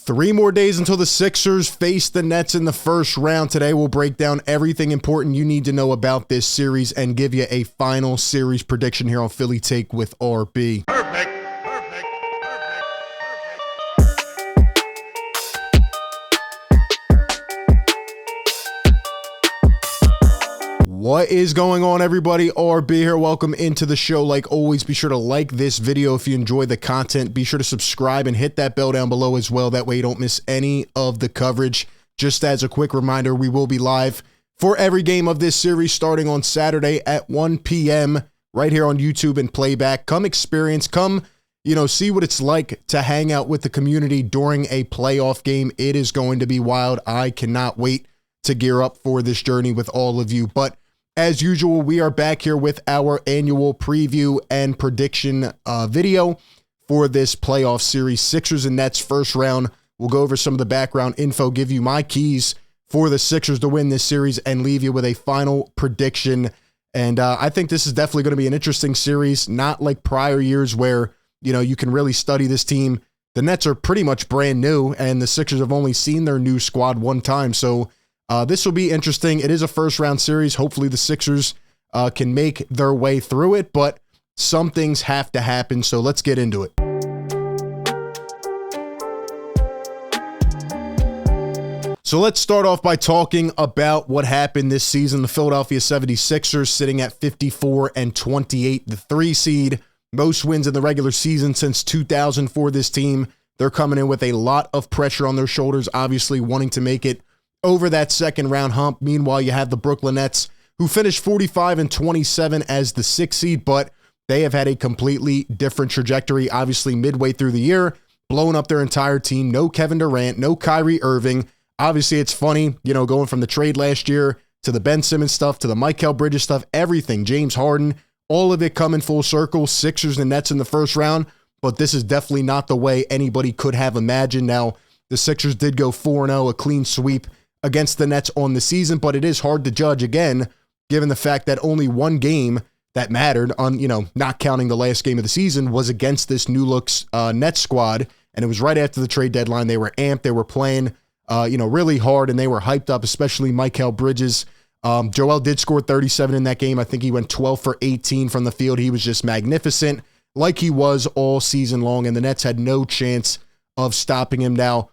3 more days until the Sixers face the Nets in the first round. Today, we'll break down everything important you need to know about this series and give you a final series prediction here on Philly Take with RB. Perfect. What is going on, everybody? RB here. Welcome into the show. Like always, be sure to like this video if you enjoy the content. Be sure to subscribe and hit that bell down below as well. That way you don't miss any of the coverage. Just as a quick reminder, we will be live for every game of this series starting on Saturday at 1 p.m. right here on YouTube and playback. Come experience, come, see what it's like to hang out with the community during a playoff game. It is going to be wild. I cannot wait to gear up for this journey with all of you. But as usual, we are back here with our annual preview and prediction video for this playoff series. Sixers and Nets first round. We'll go over some of the background info, give you my keys for the Sixers to win this series, and leave you with a final prediction. And I think this is definitely going to be an interesting series, not like prior years where, you can really study this team. The Nets are pretty much brand new, and the Sixers have only seen their new squad one time. So this will be interesting. It is a first-round series. Hopefully the Sixers can make their way through it, but some things have to happen, so let's get into it. So let's start off by talking about what happened this season. The Philadelphia 76ers sitting at 54-28, the 3 seed. Most wins in the regular season since 2000 for this team. They're coming in with a lot of pressure on their shoulders, obviously wanting to make it over that second round hump. Meanwhile, you have the Brooklyn Nets, who finished 45-27 as the 6th seed, but they have had a completely different trajectory. Obviously, midway through the year, blowing up their entire team. No Kevin Durant, no Kyrie Irving. Obviously, it's funny, going from the trade last year to the Ben Simmons stuff to the Mikal Bridges stuff, everything. James Harden, all of it coming full circle. Sixers and Nets in the first round, but this is definitely not the way anybody could have imagined. Now, the Sixers did go 4-0, a clean sweep against the Nets on the season, but it is hard to judge again, given the fact that only one game that mattered on, not counting the last game of the season, was against this new looks Nets squad. And it was right after the trade deadline. They were amped. They were playing, really hard, and they were hyped up, especially Mikal Bridges. Joel did score 37 in that game. I think he went 12 for 18 from the field. He was just magnificent, like he was all season long, and the Nets had no chance of stopping him. Now,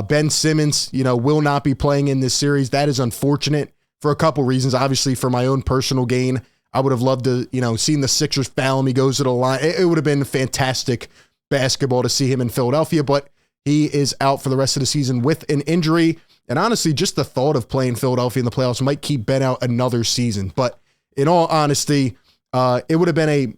Ben Simmons, will not be playing in this series. That is unfortunate for a couple reasons. Obviously, for my own personal gain, I would have loved to, seen the Sixers foul him. He goes to the line. It would have been fantastic basketball to see him in Philadelphia, but he is out for the rest of the season with an injury. And honestly, just the thought of playing Philadelphia in the playoffs might keep Ben out another season. But in all honesty, it would have been a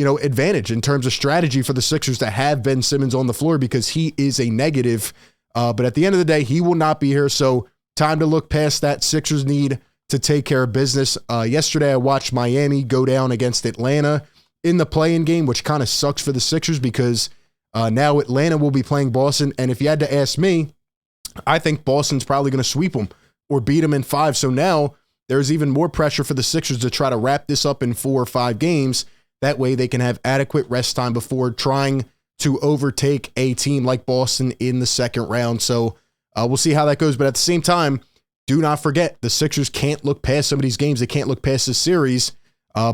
advantage in terms of strategy for the Sixers to have Ben Simmons on the floor, because he is a negative. But at the end of the day, he will not be here. So time to look past that. Sixers need to take care of business. Yesterday, I watched Miami go down against Atlanta in the play-in game, which kind of sucks for the Sixers because now Atlanta will be playing Boston. And if you had to ask me, I think Boston's probably going to sweep them or beat them in 5. So now there's even more pressure for the Sixers to try to wrap this up in 4 or 5 games. That way they can have adequate rest time before trying to overtake a team like Boston in the second round. So we'll see how that goes. But at the same time, do not forget, the Sixers can't look past some of these games. They can't look past this series.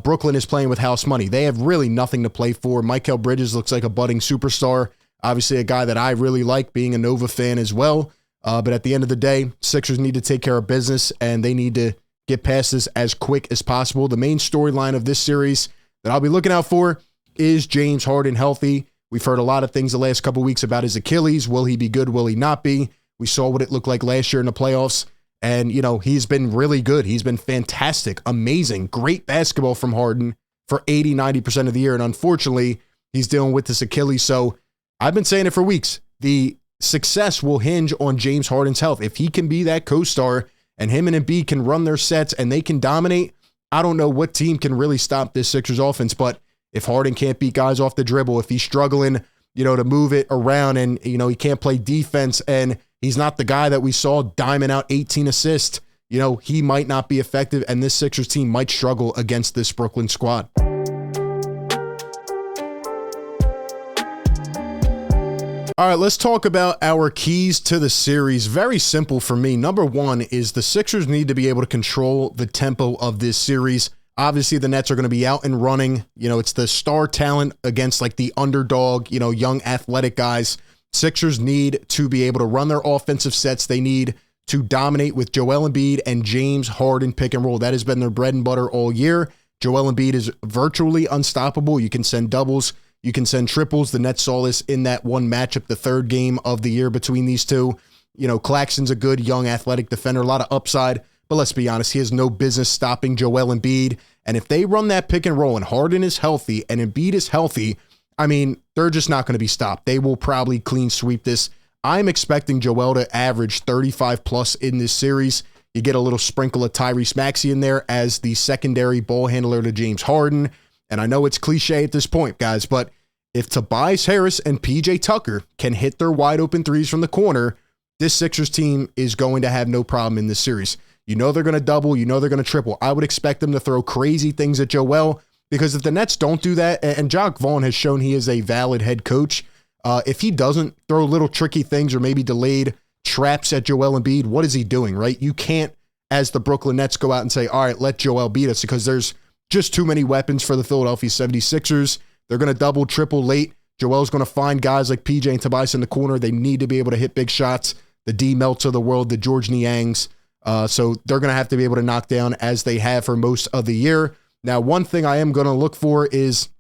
Brooklyn is playing with house money. They have really nothing to play for. Mikal Bridges looks like a budding superstar. Obviously a guy that I really like, being a Nova fan as well. But at the end of the day, Sixers need to take care of business, and they need to get past this as quick as possible. The main storyline of this series that I'll be looking out for is James Harden healthy. We've heard a lot of things the last couple of weeks about his Achilles. Will he be good? Will he not be? We saw what it looked like last year in the playoffs. And, he's been really good. He's been fantastic, amazing, great basketball from Harden for 80-90% of the year. And unfortunately, he's dealing with this Achilles. So I've been saying it for weeks. The success will hinge on James Harden's health. If he can be that co-star and him and Embiid can run their sets and they can dominate, I don't know what team can really stop this Sixers offense. But if Harden can't beat guys off the dribble, if he's struggling, to move it around and, he can't play defense and he's not the guy that we saw diming out 18 assists, he might not be effective, and this Sixers team might struggle against this Brooklyn squad. All right, let's talk about our keys to the series. Very simple for me. Number one is the Sixers need to be able to control the tempo of this series. Obviously, the Nets are going to be out and running. You know, it's the star talent against like the underdog, you know, young athletic guys. Sixers need to be able to run their offensive sets. They need to dominate with Joel Embiid and James Harden pick and roll. That has been their bread and butter all year. Joel Embiid is virtually unstoppable. You can send doubles. You can send triples. The Nets saw this in that one matchup, the third game of the year between these two. You know, Claxton's a good, young, athletic defender, a lot of upside. But let's be honest, he has no business stopping Joel Embiid. And if they run that pick and roll and Harden is healthy and Embiid is healthy, I mean, they're just not going to be stopped. They will probably clean sweep this. I'm expecting Joel to average 35 plus in this series. You get a little sprinkle of Tyrese Maxey in there as the secondary ball handler to James Harden. And I know it's cliche at this point, guys, but if Tobias Harris and PJ Tucker can hit their wide open threes from the corner, this Sixers team is going to have no problem in this series. You know they're going to double. You know they're going to triple. I would expect them to throw crazy things at Joel because if the Nets don't do that, and Jacque Vaughn has shown he is a valid head coach, if he doesn't throw little tricky things or maybe delayed traps at Joel Embiid, what is he doing, right? You can't, as the Brooklyn Nets, go out and say, all right, let Joel beat us because there's just too many weapons for the Philadelphia 76ers. They're going to double, triple late. Joel's going to find guys like PJ and Tobias in the corner. They need to be able to hit big shots. The D Melts of the world, the George Niangs. So they're going to have to be able to knock down as they have for most of the year. Now, one thing I am going to look for is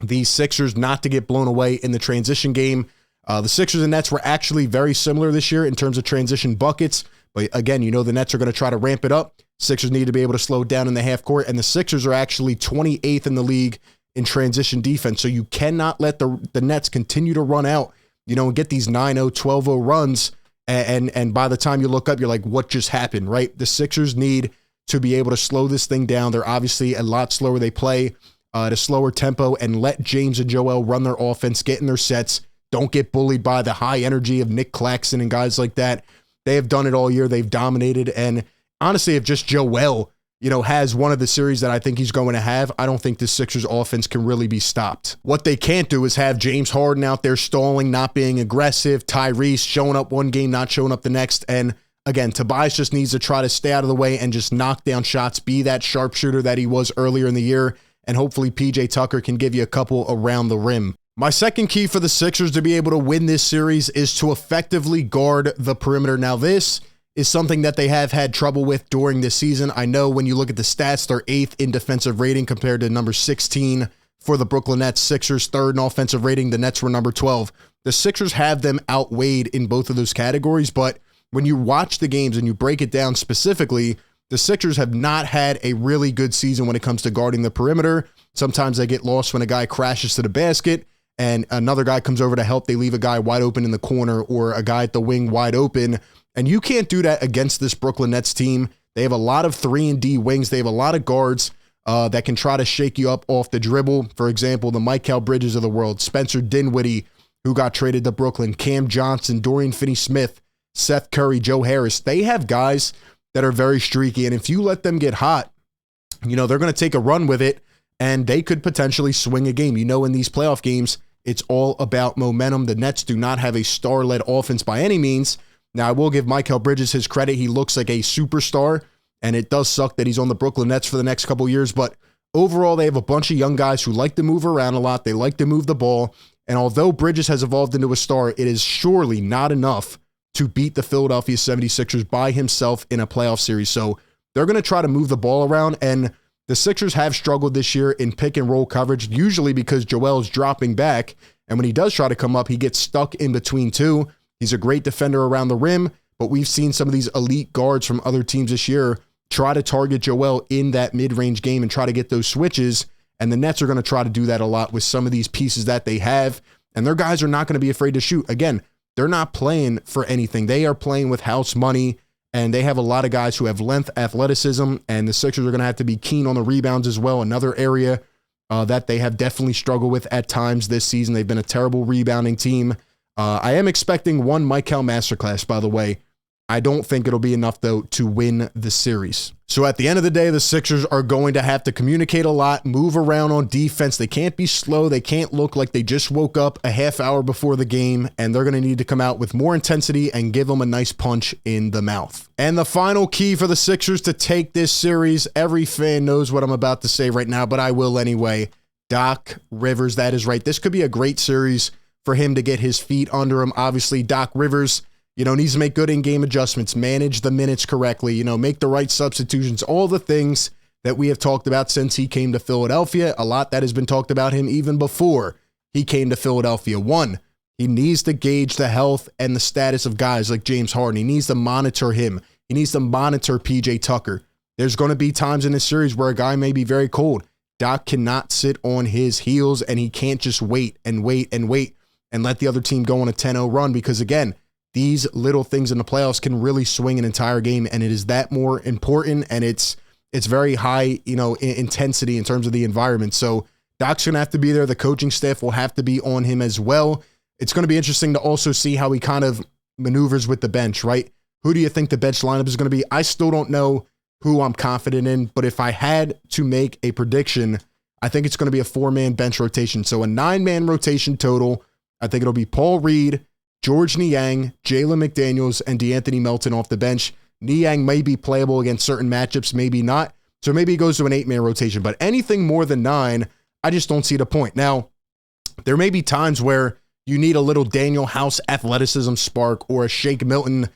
the Sixers not to get blown away in the transition game. The Sixers and Nets were actually very similar this year in terms of transition buckets. But again, you know the Nets are going to try to ramp it up. Sixers need to be able to slow it down in the half court. And the Sixers are actually 28th in the league in transition defense. So you cannot let the Nets continue to run out, you know, and get these 9-0, 12-0 runs. And by the time you look up, you're like, what just happened, right? The Sixers need to be able to slow this thing down. They're obviously a lot slower. They play at a slower tempo and let James and Joel run their offense, get in their sets. Don't get bullied by the high energy of Nick Claxton and guys like that. They have done it all year. They've dominated. And honestly, if just Joel, you know, has one of the series that I think he's going to have, I don't think the Sixers offense can really be stopped. What they can't do is have James Harden out there stalling, not being aggressive, Tyrese showing up one game, not showing up the next. And again, Tobias just needs to try to stay out of the way and just knock down shots, be that sharpshooter that he was earlier in the year. And hopefully PJ Tucker can give you a couple around the rim. My second key for the Sixers to be able to win this series is to effectively guard the perimeter. Now, this is something that they have had trouble with during this season. I know when you look at the stats, they're 8th in defensive rating compared to number 16 for the Brooklyn Nets. Sixers 3rd in offensive rating. The Nets were number 12. The Sixers have them outweighed in both of those categories, but when you watch the games and you break it down specifically, the Sixers have not had a really good season when it comes to guarding the perimeter. Sometimes they get lost when a guy crashes to the basket and another guy comes over to help. They leave a guy wide open in the corner or a guy at the wing wide open. And you can't do that against this Brooklyn Nets team. They have a lot of 3-and-D wings. They have a lot of guards that can try to shake you up off the dribble. For example, the Mikal Bridges of the world, Spencer Dinwiddie, who got traded to Brooklyn, Cam Johnson, Dorian Finney-Smith, Seth Curry, Joe Harris. They have guys that are very streaky. And if you let them get hot, you know, they're going to take a run with it and they could potentially swing a game. You know, in these playoff games, it's all about momentum. The Nets do not have a star-led offense by any means. Now, I will give Mikal Bridges his credit. He looks like a superstar, and it does suck that he's on the Brooklyn Nets for the next couple years. But overall, they have a bunch of young guys who like to move around a lot. They like to move the ball. And although Bridges has evolved into a star, it is surely not enough to beat the Philadelphia 76ers by himself in a playoff series. So they're going to try to move the ball around. And the Sixers have struggled this year in pick and roll coverage, usually because Joel is dropping back. And when he does try to come up, he gets stuck in between two. He's a great defender around the rim, but we've seen some of these elite guards from other teams this year try to target Joel in that mid-range game and try to get those switches. And the Nets are going to try to do that a lot with some of these pieces that they have. And their guys are not going to be afraid to shoot. Again, they're not playing for anything. They are playing with house money, and they have a lot of guys who have length, athleticism, and the Sixers are going to have to be keen on the rebounds as well. Another area that they have definitely struggled with at times this season. They've been a terrible rebounding team. I am expecting one Mikal masterclass, by the way. I don't think it'll be enough, though, to win the series. So at the end of the day, the Sixers are going to have to communicate a lot, move around on defense. They can't be slow. They can't look like they just woke up a half hour before the game, and they're going to need to come out with more intensity and give them a nice punch in the mouth. And the final key for the Sixers to take this series, every fan knows what I'm about to say right now, but I will anyway. Doc Rivers, that is right. This could be a great series for him to get his feet under him. Obviously, Doc Rivers, needs to make good in-game adjustments, manage the minutes correctly, make the right substitutions, all the things that we have talked about since he came to Philadelphia. A lot that has been talked about him even before he came to Philadelphia. One, he needs to gauge the health and the status of guys like James Harden. He needs to monitor him. He needs to monitor PJ Tucker. There's going to be times in this series where a guy may be very cold. Doc cannot sit on his heels, and he can't just wait and let the other team go on a 10-0 run, because, again, these little things in the playoffs can really swing an entire game, and it is that more important, and it's very high, intensity in terms of the environment. So Doc's going to have to be there. The coaching staff will have to be on him as well. It's going to be interesting to also see how he kind of maneuvers with the bench, right? Who do you think the bench lineup is going to be? I still don't know who I'm confident in, but if I had to make a prediction, I think it's going to be a 4-man bench rotation. So a 9-man rotation total. I think it'll be Paul Reed, George Niang, Jalen McDaniels, and DeAnthony Melton off the bench. Niang may be playable against certain matchups, maybe not. So maybe he goes to an 8-man rotation, but anything more than 9, I just don't see the point. Now, there may be times where you need a little Daniel House athleticism spark or a Shake Milton,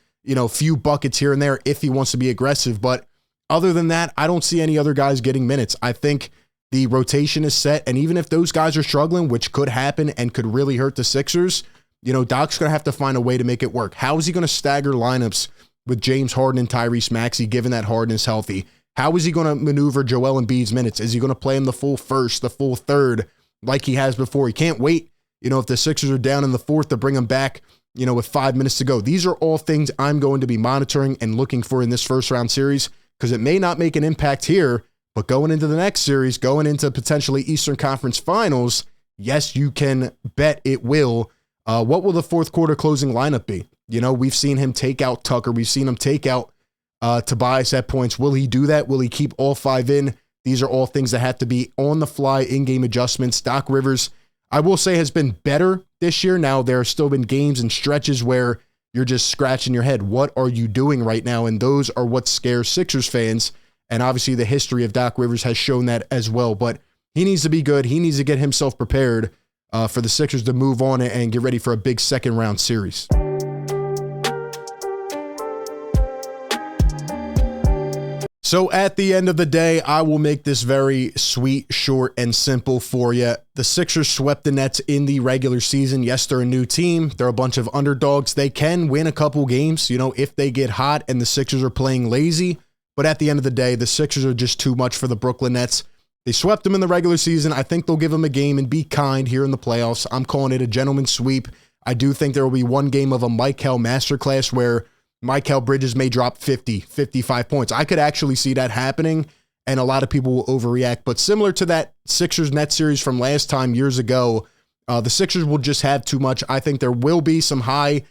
few buckets here and there if he wants to be aggressive. But other than that, I don't see any other guys getting minutes. I think the rotation is set, and even if those guys are struggling, which could happen and could really hurt the Sixers, Doc's going to have to find a way to make it work. How is he going to stagger lineups with James Harden and Tyrese Maxey, given that Harden is healthy? How is he going to maneuver Joel Embiid's minutes? Is he going to play him the full first, the full third, like he has before? He can't wait, if the Sixers are down in the fourth, to bring him back, with 5 minutes to go. These are all things I'm going to be monitoring and looking for in this first round series, because it may not make an impact here, but going into the next series, going into potentially Eastern Conference Finals, yes, you can bet it will. What will the fourth quarter closing lineup be? We've seen him take out Tucker. We've seen him take out Tobias at points. Will he do that? Will he keep all 5 in? These are all things that have to be on the fly in-game adjustments. Doc Rivers, I will say, has been better this year. Now, there have still been games and stretches where you're just scratching your head. What are you doing right now? And those are what scares Sixers fans. And obviously the history of Doc Rivers has shown that as well. But he needs to be good. He needs to get himself prepared for the Sixers to move on and get ready for a big second round series. So at the end of the day, I will make this very sweet, short, and simple for you. The Sixers swept the Nets in the regular season. Yes, they're a new team. They're a bunch of underdogs. They can win a couple games, if they get hot and the Sixers are playing lazy. But at the end of the day, the Sixers are just too much for the Brooklyn Nets. They swept them in the regular season. I think they'll give them a game and be kind here in the playoffs. I'm calling it a gentleman's sweep. I do think there will be one game of a Mikal masterclass where Mikal Bridges may drop 50, 55 points. I could actually see that happening, and a lot of people will overreact. But similar to that Sixers-Nets series from last time years ago, the Sixers will just have too much. I think there will be some high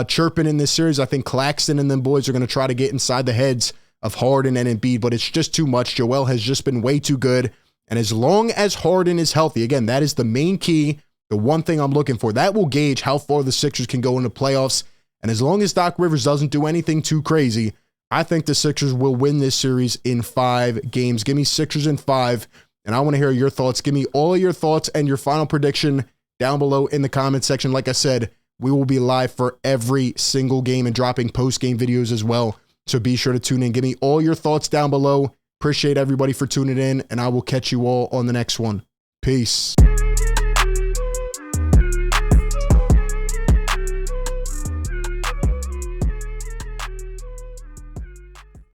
chirping in this series. I think Claxton and them boys are going to try to get inside the heads of Harden and Embiid, but it's just too much. Joel has just been way too good. And as long as Harden is healthy, again, that is the main key, the one thing I'm looking for. That will gauge how far the Sixers can go in the playoffs. And as long as Doc Rivers doesn't do anything too crazy, I think the Sixers will win this series in 5 games. Give me Sixers in 5, and I want to hear your thoughts. Give me all of your thoughts and your final prediction down below in the comment section. Like I said, we will be live for every single game and dropping post-game videos as well. So be sure to tune in. Give me all your thoughts down below. Appreciate everybody for tuning in, and I will catch you all on the next one. Peace.